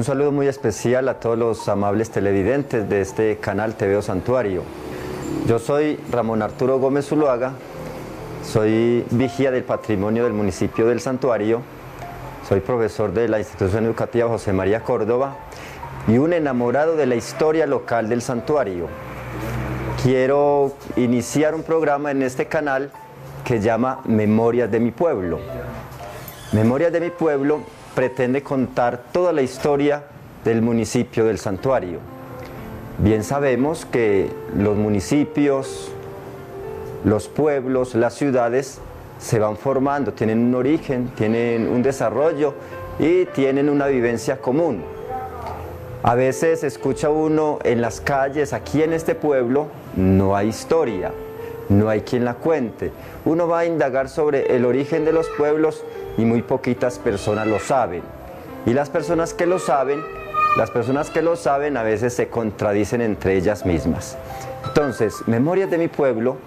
Un saludo muy especial a todos los amables televidentes de este canal TVO Santuario. Yo soy Ramón Arturo Gómez Zuluaga, soy vigía del patrimonio del municipio del Santuario, soy profesor de la institución educativa José María Córdoba y un enamorado de la historia local del Santuario. Quiero iniciar un programa en este canal que se llama Memorias de mi Pueblo. Memorias de mi Pueblo pretende contar toda la historia del municipio del Santuario. Bien sabemos que los municipios, los pueblos, las ciudades se van formando, tienen un origen, tienen un desarrollo y tienen una vivencia común. A veces escucha uno en las calles, aquí en este pueblo no hay historia, no hay quien la cuente. Uno va a indagar sobre el origen de los pueblos y muy poquitas personas lo saben. Y las personas que lo saben a veces se contradicen entre ellas mismas. Entonces, Memorias de mi Pueblo,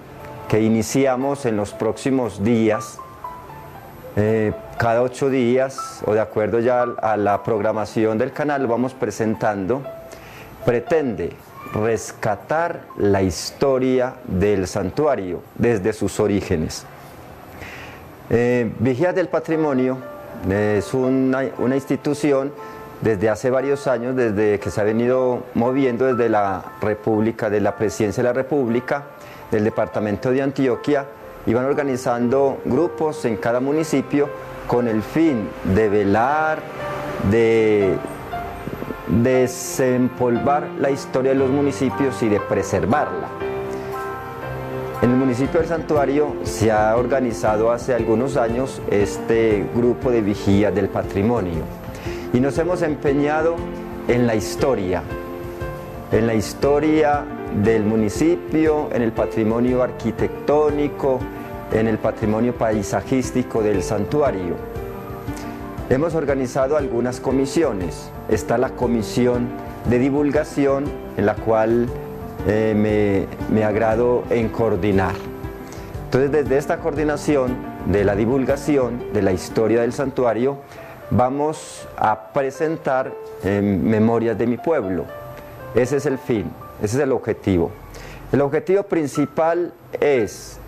que iniciamos en los próximos días, cada 8 días, o de acuerdo ya a la programación del canal, lo vamos presentando, pretende rescatar la historia del santuario desde sus orígenes. Vigías del Patrimonio es una institución desde hace varios años, desde que se ha venido moviendo desde la República, de la Presidencia de la República, del Departamento de Antioquia, y van organizando grupos en cada municipio con el fin de velar, de desempolvar la historia de los municipios y de preservarla. En el municipio del Santuario se ha organizado hace algunos años este grupo de vigías del patrimonio y nos hemos empeñado en la historia del municipio, en el patrimonio arquitectónico, en el patrimonio paisajístico del santuario. Hemos organizado algunas comisiones. Está la comisión de divulgación, en la cual me agrado en coordinar. Entonces, desde esta coordinación de la divulgación de la historia del santuario, vamos a presentar Memorias de mi Pueblo. Ese es el fin, ese es el objetivo. El objetivo principal es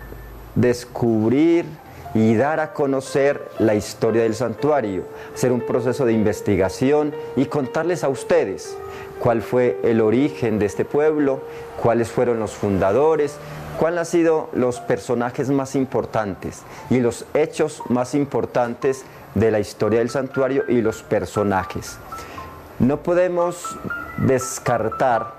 descubrir y dar a conocer la historia del santuario, hacer un proceso de investigación y contarles a ustedes cuál fue el origen de este pueblo, cuáles fueron los fundadores, cuáles han sido los personajes más importantes y los hechos más importantes de la historia del santuario y los personajes. No podemos descartar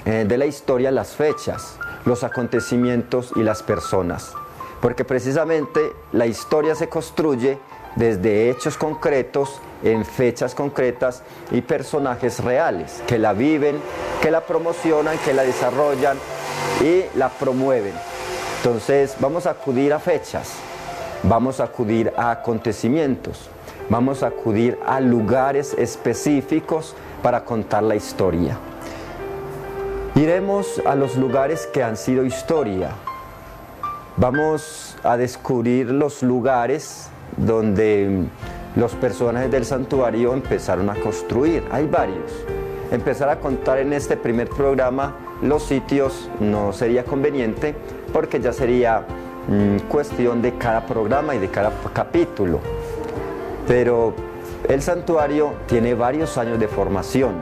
de la historia las fechas, los acontecimientos y las personas, porque precisamente la historia se construye desde hechos concretos, en fechas concretas y personajes reales que la viven, que la promocionan, que la desarrollan y la promueven. Entonces vamos a acudir a fechas, vamos a acudir a acontecimientos, vamos a acudir a lugares específicos para contar la historia. Iremos a los lugares que han sido historia. Vamos a descubrir los lugares donde los personajes del santuario empezaron a construir. Hay varios. Empezar a contar en este primer programa los sitios no sería conveniente, porque ya sería cuestión de cada programa y de cada capítulo. Pero el santuario tiene varios años de formación.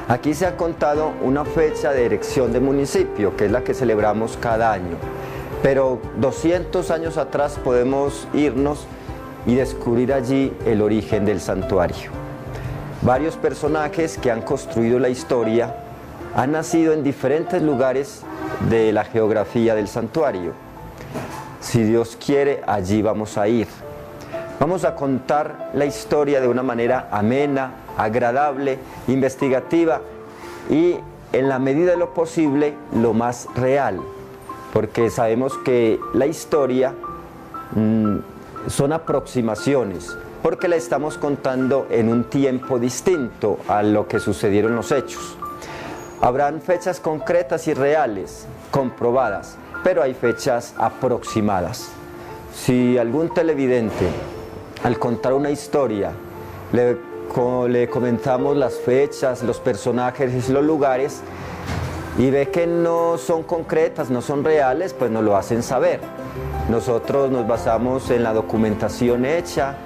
Aquí se ha contado una fecha de erección de municipio, que es la que celebramos cada año. Pero 200 años atrás podemos irnos y descubrir allí el origen del santuario. Varios personajes que han construido la historia han nacido en diferentes lugares de la geografía del santuario. Si Dios quiere, allí vamos a ir. Vamos a contar la historia de una manera amena, agradable, investigativa y, en la medida de lo posible, lo más real, porque sabemos que la historia son aproximaciones, porque la estamos contando en un tiempo distinto a lo que sucedieron los hechos. Habrán fechas concretas y reales, comprobadas, pero hay fechas aproximadas. Si algún televidente, al contar una historia, le le comentamos las fechas, los personajes y los lugares y ve que no son concretas, no son reales, pues nos lo hacen saber. Nosotros nos basamos en la documentación hecha,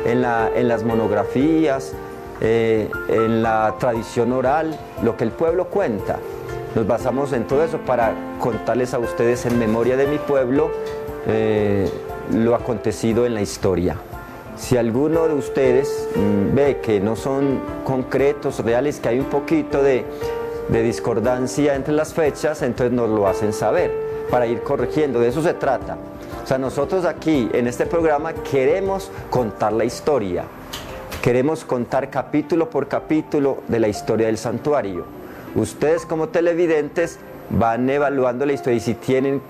en las monografías, en la tradición oral, lo que el pueblo cuenta. Nos basamos en todo eso para contarles a ustedes en memoria de mi pueblo lo acontecido en la historia. Si alguno de ustedes ve que no son concretos, reales, que hay un poquito de discordancia entre las fechas, entonces nos lo hacen saber para ir corrigiendo. De eso se trata. O sea, nosotros aquí en este programa queremos contar la historia. Queremos contar capítulo por capítulo de la historia del santuario. Ustedes como televidentes van evaluando la historia y si tienen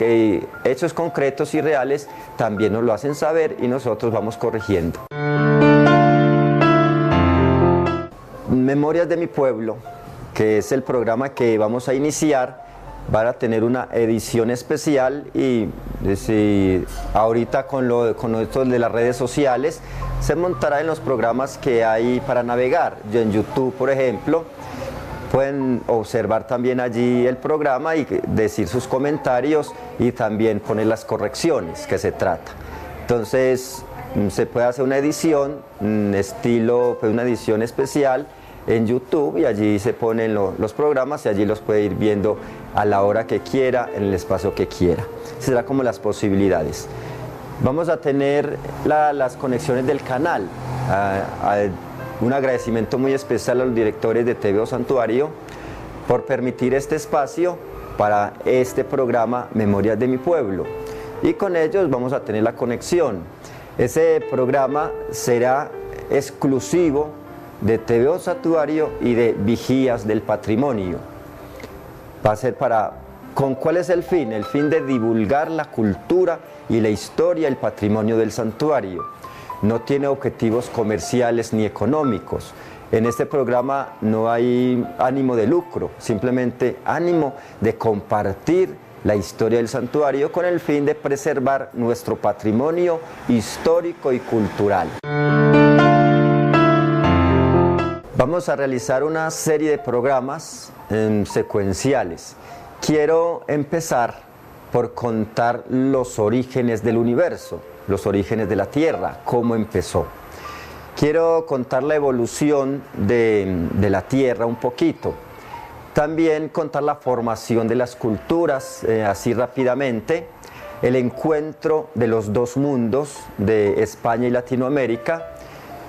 hechos concretos y reales, también nos lo hacen saber y nosotros vamos corrigiendo. Memorias de mi pueblo, que es el programa que vamos a iniciar, van a tener una edición especial y ahorita con esto de las redes sociales se montará en los programas que hay para navegar. En YouTube, por ejemplo, pueden observar también allí el programa y decir sus comentarios y también poner las correcciones que se trata. Entonces se puede hacer una edición, estilo, pues una edición especial en YouTube y allí se ponen los programas y allí los puede ir viendo a la hora que quiera, en el espacio que quiera. Será como las posibilidades. Vamos a tener las conexiones del canal. Un agradecimiento muy especial a los directores de TVO Santuario por permitir este espacio para este programa Memorias de mi Pueblo. Y con ellos vamos a tener la conexión. Ese programa será exclusivo de TVO Santuario y de Vigías del Patrimonio. Va a ser ¿con cuál es el fin? El fin de divulgar la cultura y la historia, el patrimonio del santuario. No tiene objetivos comerciales ni económicos. En este programa no hay ánimo de lucro, simplemente ánimo de compartir la historia del santuario con el fin de preservar nuestro patrimonio histórico y cultural. Vamos a realizar una serie de programas secuenciales. Quiero empezar por contar los orígenes del universo, los orígenes de la Tierra, cómo empezó. Quiero contar la evolución de la Tierra un poquito. También contar la formación de las culturas, así rápidamente, el encuentro de los dos mundos, de España y Latinoamérica,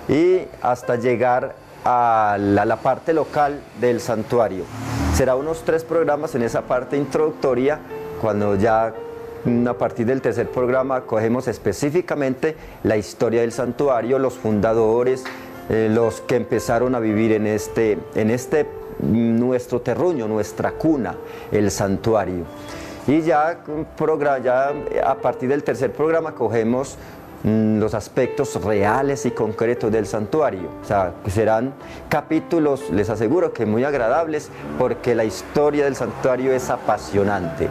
y hasta llegar a la parte local del santuario. Será unos 3 programas en esa parte introductoria, cuando ya a partir del tercer programa cogemos específicamente la historia del santuario, los fundadores, los que empezaron a vivir en este nuestro terruño, nuestra cuna, el santuario. Y ya a partir del tercer programa cogemos los aspectos reales y concretos del santuario. O sea, serán capítulos, les aseguro que muy agradables, porque la historia del santuario es apasionante.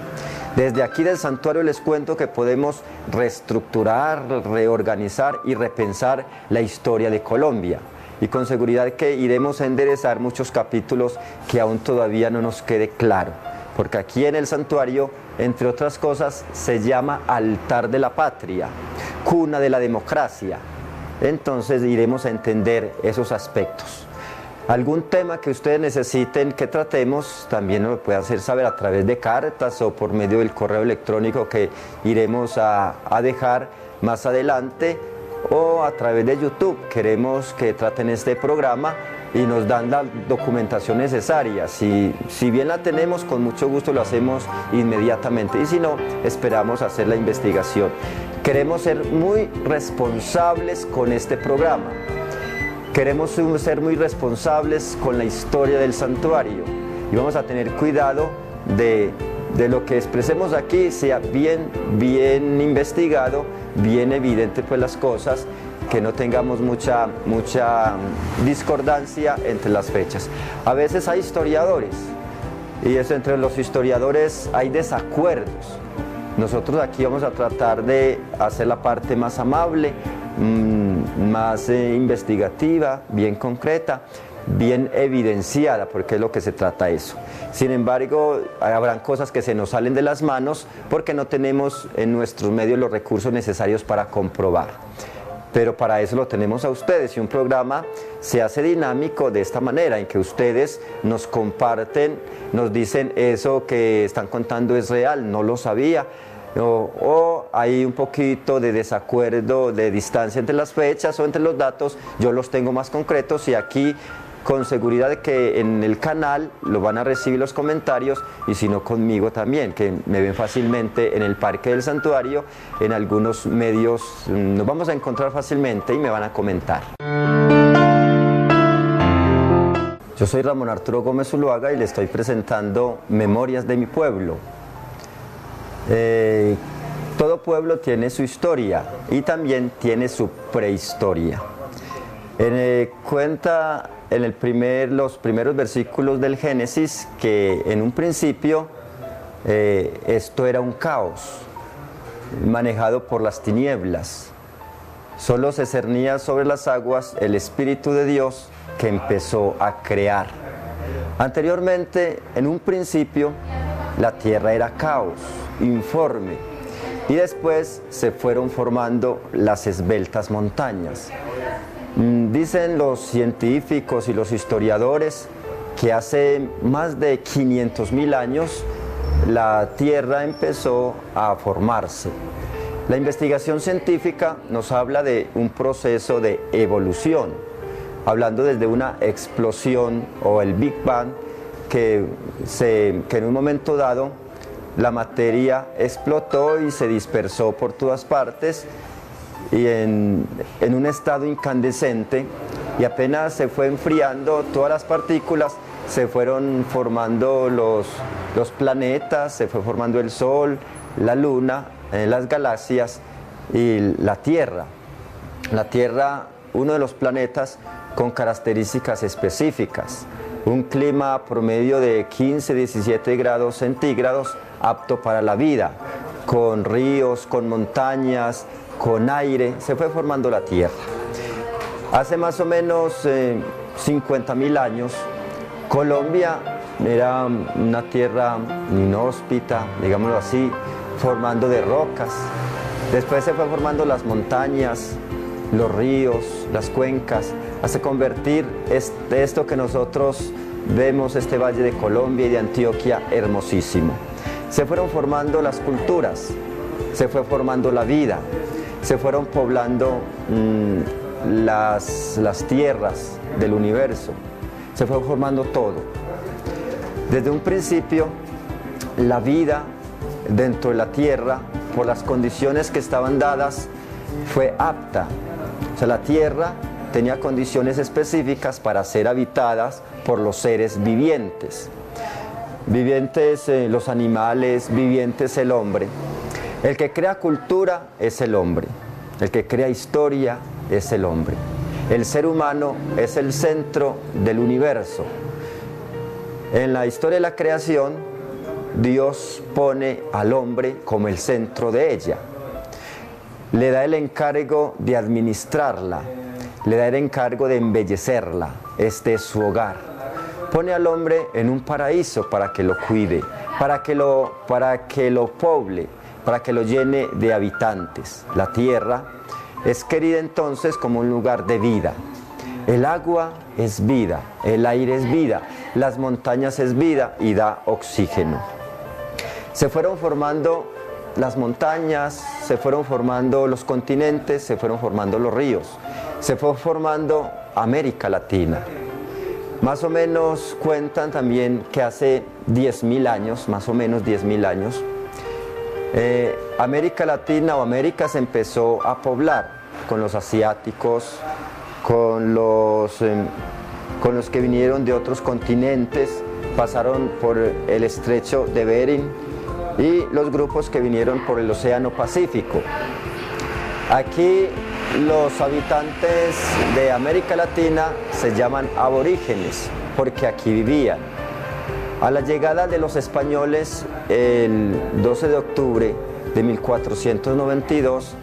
Desde aquí del santuario les cuento que podemos reestructurar, reorganizar y repensar la historia de Colombia. Y con seguridad que iremos a enderezar muchos capítulos que aún todavía no nos quede claro. Porque aquí en el santuario, entre otras cosas, se llama Altar de la Patria, cuna de la democracia. Entonces iremos a entender esos aspectos. Algún tema que ustedes necesiten que tratemos, también nos lo pueden hacer saber a través de cartas o por medio del correo electrónico que iremos a dejar más adelante, o a través de YouTube. Queremos que traten este programa y nos dan la documentación necesaria. Si bien la tenemos, con mucho gusto lo hacemos inmediatamente, y si no, esperamos hacer la investigación. Queremos ser muy responsables con este programa. Queremos ser muy responsables con la historia del santuario y vamos a tener cuidado de lo que expresemos aquí sea bien investigado, bien evidente pues las cosas, que no tengamos mucha discordancia entre las fechas. A veces hay historiadores y entre los historiadores hay desacuerdos. Nosotros aquí vamos a tratar de hacer la parte más amable más investigativa, bien concreta, bien evidenciada, porque es lo que se trata eso. Sin embargo, habrán cosas que se nos salen de las manos porque no tenemos en nuestros medios los recursos necesarios para comprobar. Pero para eso lo tenemos a ustedes, y un programa se hace dinámico de esta manera, en que ustedes nos comparten, nos dicen: eso que están contando es real, no lo sabía, o hay un poquito de desacuerdo, de distancia entre las fechas o entre los datos, yo los tengo más concretos, y aquí con seguridad de que en el canal lo van a recibir los comentarios, y si no, conmigo también, que me ven fácilmente en el Parque del Santuario, en algunos medios nos vamos a encontrar fácilmente y me van a comentar. Yo soy Ramón Arturo Gómez Zuluaga y le estoy presentando Memorias de mi pueblo. Todo pueblo tiene su historia y también tiene su prehistoria. Cuenta en los primeros versículos del Génesis que en un principio esto era un caos manejado por las tinieblas. Solo se cernía sobre las aguas el Espíritu de Dios, que empezó a crear. Anteriormente, en un principio, la tierra era caos, informe, y después se fueron formando las esbeltas montañas. Dicen los científicos y los historiadores que hace más de 500.000 años la Tierra empezó a formarse. La investigación científica nos habla de un proceso de evolución, hablando desde una explosión o el Big Bang, que en un momento dado la materia explotó y se dispersó por todas partes, y en un estado incandescente, y apenas se fue enfriando todas las partículas, se fueron formando los planetas, se fue formando el Sol, la Luna, las galaxias y la Tierra. La Tierra, uno de los planetas con características específicas, un clima promedio de 15-17 grados centígrados, apto para la vida, con ríos, con montañas, con aire, se fue formando la Tierra. Hace más o menos 50.000 años, Colombia era una tierra inhóspita, digámoslo así, formando de rocas. Después se fue formando las montañas, los ríos, las cuencas, hasta convertir esto que nosotros vemos, este valle de Colombia y de Antioquia, hermosísimo. Se fueron formando las culturas, se fue formando la vida, se fueron poblando las tierras del universo, se fue formando todo. Desde un principio, la vida dentro de la tierra, por las condiciones que estaban dadas, fue apta. O sea, la tierra tenía condiciones específicas para ser habitadas por los seres vivientes. Vivientes los animales, vivientes el hombre. El que crea cultura es el hombre, el que crea historia es el hombre. El ser humano es el centro del universo. En la historia de la creación, Dios pone al hombre como el centro de ella. Le da el encargo de administrarla, le da el encargo de embellecerla. Este es su hogar. Pone al hombre en un paraíso para que lo cuide, para que lo poble, para que lo llene de habitantes. La tierra es querida entonces como un lugar de vida. El agua es vida, el aire es vida, las montañas es vida y da oxígeno. Se fueron formando las montañas, se fueron formando los continentes, se fueron formando los ríos, se fue formando América Latina. Más o menos cuentan también que hace 10.000 años, más o menos 10.000 años, América Latina o América se empezó a poblar con los asiáticos, con los que vinieron de otros continentes, pasaron por el estrecho de Bering, y los grupos que vinieron por el Océano Pacífico. Aquí los habitantes de América Latina se llaman aborígenes, porque aquí vivían. A la llegada de los españoles, el 12 de octubre de 1492,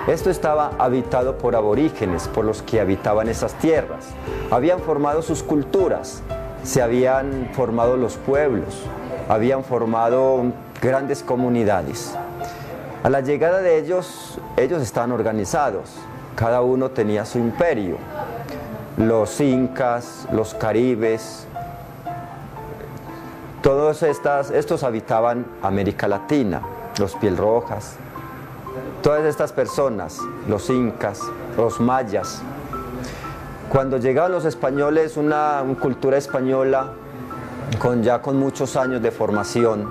Esto estaba habitado por aborígenes, por los que habitaban esas tierras. Habían formado sus culturas, se habían formado los pueblos, habían formado grandes comunidades. A la llegada de ellos estaban organizados, cada uno tenía su imperio. Los incas, los caribes, todos estos habitaban América Latina, los piel rojas. Todas estas personas, los incas, los mayas, cuando llegaban los españoles, una cultura española con muchos años de formación,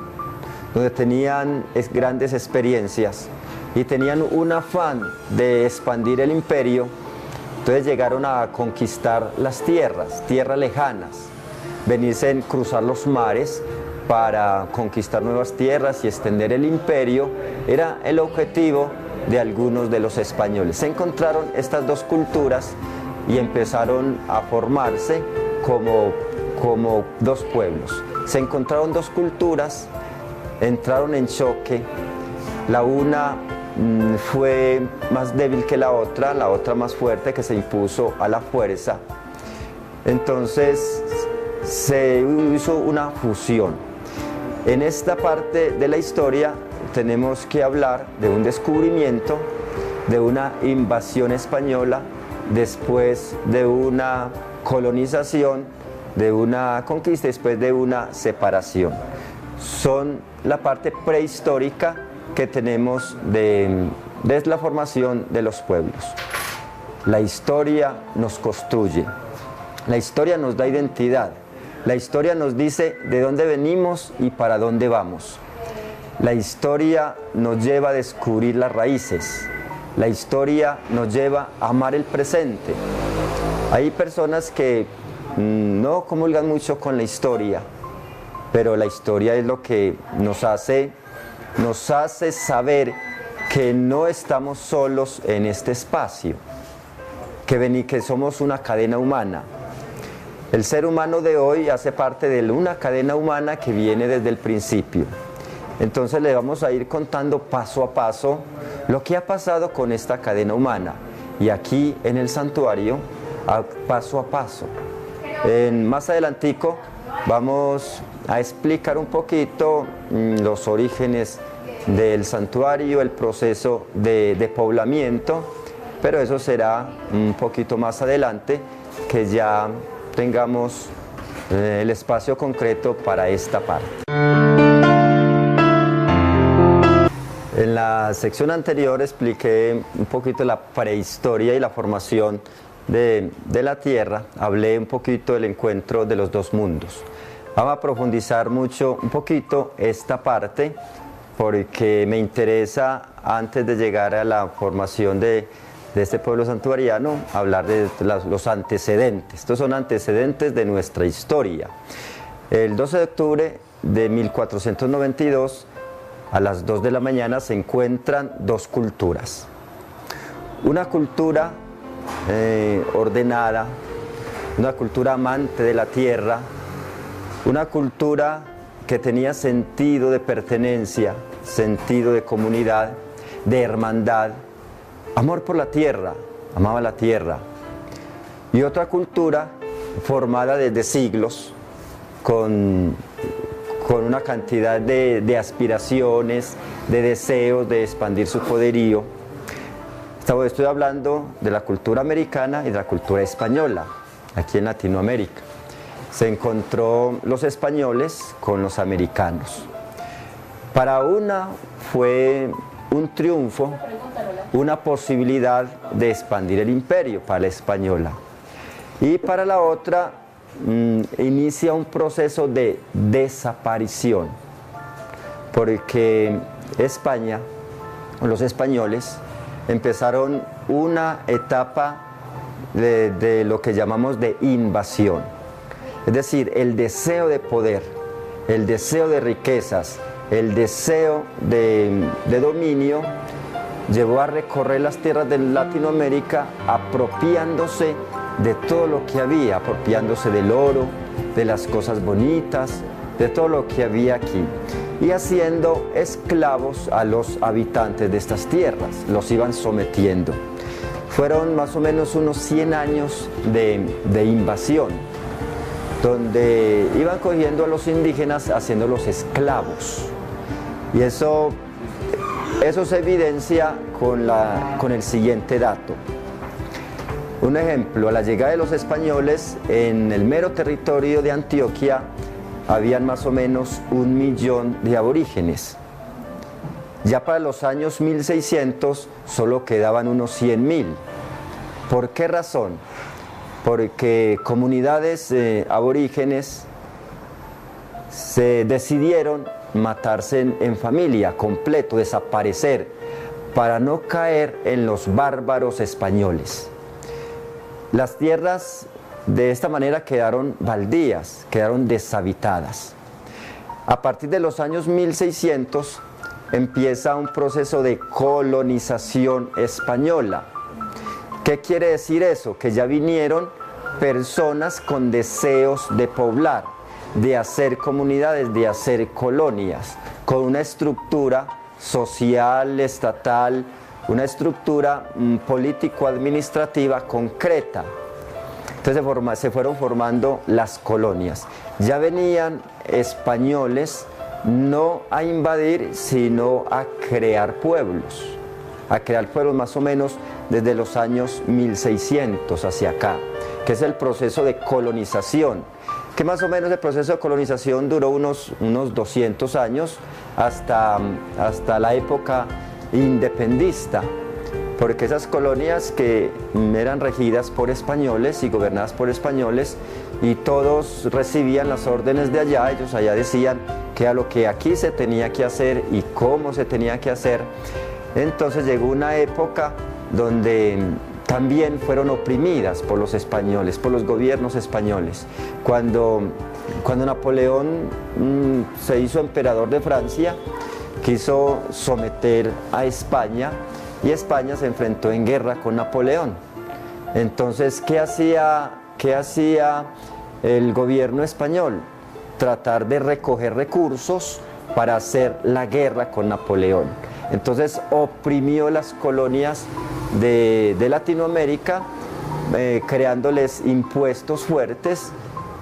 donde tenían grandes experiencias y tenían un afán de expandir el imperio, entonces llegaron a conquistar las tierras lejanas, venirse a cruzar los mares para conquistar nuevas tierras y extender el imperio, era el objetivo de algunos de los españoles. Se encontraron estas dos culturas y empezaron a formarse como dos pueblos. Se encontraron dos culturas, entraron en choque, la una fue más débil que la otra más fuerte, que se impuso a la fuerza. Entonces se hizo una fusión. En esta parte de la historia tenemos que hablar de un descubrimiento, de una invasión española, después de una colonización, de una conquista, después de una separación. Son la parte prehistórica que tenemos de la formación de los pueblos. La historia nos construye, la historia nos da identidad, la historia nos dice de dónde venimos y para dónde vamos. La historia nos lleva a descubrir las raíces, la historia nos lleva a amar el presente. Hay personas que no comulgan mucho con la historia, pero la historia es lo que nos hace saber que no estamos solos en este espacio, que somos una cadena humana. El ser humano de hoy hace parte de una cadena humana que viene desde el principio. Entonces le vamos a ir contando paso a paso lo que ha pasado con esta cadena humana. Y aquí en el santuario, paso a paso. Más adelantico vamos a explicar un poquito los orígenes del santuario, el proceso de poblamiento, pero eso será un poquito más adelante, que ya tengamos el espacio concreto para esta parte. En la sección anterior expliqué un poquito la prehistoria y la formación de la Tierra, hablé un poquito del encuentro de los dos mundos. Vamos a profundizar un poquito esta parte, porque me interesa, antes de llegar a la formación de este pueblo santuariano, hablar de los antecedentes. Estos son antecedentes de nuestra historia. El 12 de octubre de 1492, a las 2 de la mañana, se encuentran dos culturas. Una cultura ordenada, una cultura amante de la tierra, una cultura que tenía sentido de pertenencia, sentido de comunidad, de hermandad, amor por la tierra, amaba la tierra. Y otra cultura formada desde siglos, con una cantidad de aspiraciones, de deseos de expandir su poderío. Estoy hablando de la cultura americana y de la cultura española, aquí en Latinoamérica. Se encontró los españoles con los americanos. Para una fue un triunfo, una posibilidad de expandir el imperio para la española. Y para la otra inicia un proceso de desaparición, porque España, los españoles, empezaron una etapa de lo que llamamos de invasión. Es decir, el deseo de poder, el deseo de riquezas, el deseo de dominio llevó a recorrer las tierras de Latinoamérica apropiándose de todo lo que había, apropiándose del oro, de las cosas bonitas, de todo lo que había aquí, y haciendo esclavos a los habitantes de estas tierras, los iban sometiendo. Fueron más o menos unos 100 años de invasión, donde iban cogiendo a los indígenas haciéndolos esclavos. Y eso se evidencia con el siguiente dato. Un ejemplo, a la llegada de los españoles, en el mero territorio de Antioquia habían más o menos 1 millón de aborígenes. Ya para los años 1600 solo quedaban unos 100.000. ¿Por qué razón? Porque comunidades aborígenes se decidieron matarse en familia, completo, desaparecer, para no caer en los bárbaros españoles. Las tierras de esta manera quedaron baldías, quedaron deshabitadas. A partir de los años 1600 empieza un proceso de colonización española. ¿Qué quiere decir eso? Que ya vinieron personas con deseos de poblar, de hacer comunidades, de hacer colonias, con una estructura social, estatal, una estructura político-administrativa concreta. Entonces se fueron formando las colonias. Ya venían españoles no a invadir, sino a crear pueblos. A crear pueblos más o menos desde los años 1600 hacia acá, que es el proceso de colonización, que más o menos el proceso de colonización duró unos 200 años hasta la época independista, porque esas colonias que eran regidas por españoles y gobernadas por españoles, y todos recibían las órdenes de allá, ellos allá decían que a lo que aquí se tenía que hacer y cómo se tenía que hacer. Entonces llegó una época donde también fueron oprimidas por los españoles, por los gobiernos españoles. Cuando Napoleón se hizo emperador de Francia, quiso someter a España, y España se enfrentó en guerra con Napoleón. Entonces, ¿qué hacía el gobierno español? Tratar de recoger recursos para hacer la guerra con Napoleón. Entonces oprimió las colonias de Latinoamérica, creándoles impuestos fuertes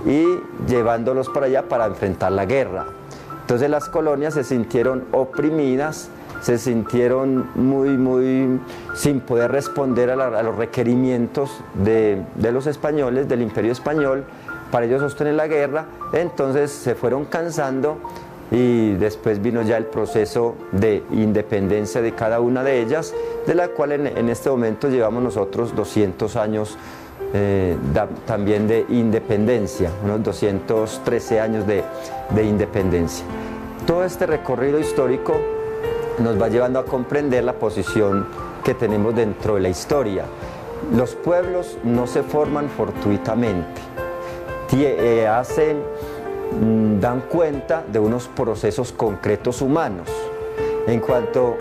y llevándolos para allá para enfrentar la guerra. Entonces las colonias se sintieron oprimidas, se sintieron muy sin poder responder a los requerimientos de los españoles, del Imperio Español, para ellos sostener la guerra. Entonces se fueron cansando, y después vino ya el proceso de independencia de cada una de ellas, de la cual en este momento llevamos nosotros 200 años también de independencia, unos 213 años de independencia. Todo este recorrido histórico nos va llevando a comprender la posición que tenemos dentro de la historia. Los pueblos no se forman fortuitamente, dan cuenta de unos procesos concretos humanos. En cuanto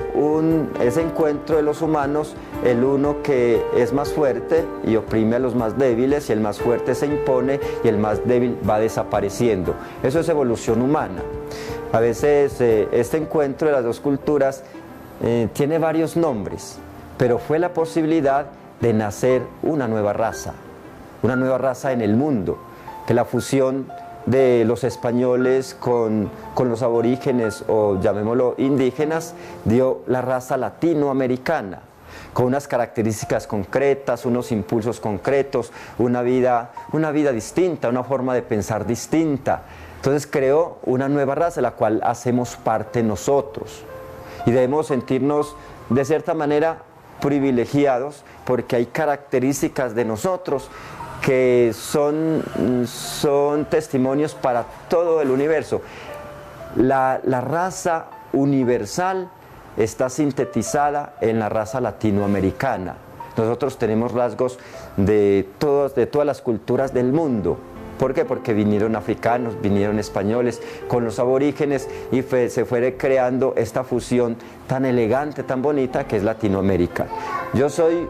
ese encuentro de los humanos, el uno que es más fuerte y oprime a los más débiles, y el más fuerte se impone y el más débil va desapareciendo. Eso es evolución humana. A veces este encuentro de las dos culturas tiene varios nombres, pero fue la posibilidad de nacer una nueva raza en el mundo, que la fusión de los españoles con los aborígenes, o llamémoslo indígenas, dio la raza latinoamericana, con unas características concretas, unos impulsos concretos, una vida distinta, una forma de pensar distinta. Entonces creó una nueva raza, de la cual hacemos parte nosotros, y debemos sentirnos de cierta manera privilegiados, porque hay características de nosotros que son testimonios para todo el universo. La raza universal está sintetizada en la raza latinoamericana. Nosotros tenemos rasgos de todas las culturas del mundo. ¿Por qué? Porque vinieron africanos, vinieron españoles con los aborígenes, y se fue creando esta fusión tan elegante, tan bonita, que es Latinoamérica. Yo soy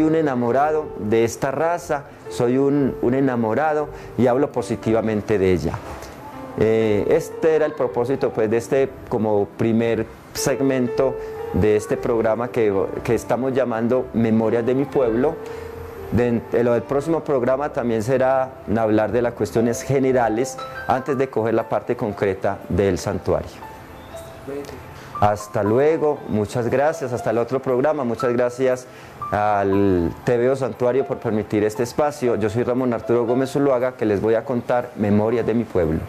un enamorado de esta raza, soy un enamorado, y hablo positivamente de ella. Este era el propósito pues, de este como primer segmento de este programa que estamos llamando Memorias de mi Pueblo. El próximo programa también será hablar de las cuestiones generales antes de coger la parte concreta del santuario. Hasta luego, muchas gracias, hasta el otro programa, muchas gracias al TVO Santuario por permitir este espacio. Yo soy Ramón Arturo Gómez Zuluaga, que les voy a contar Memorias de mi Pueblo.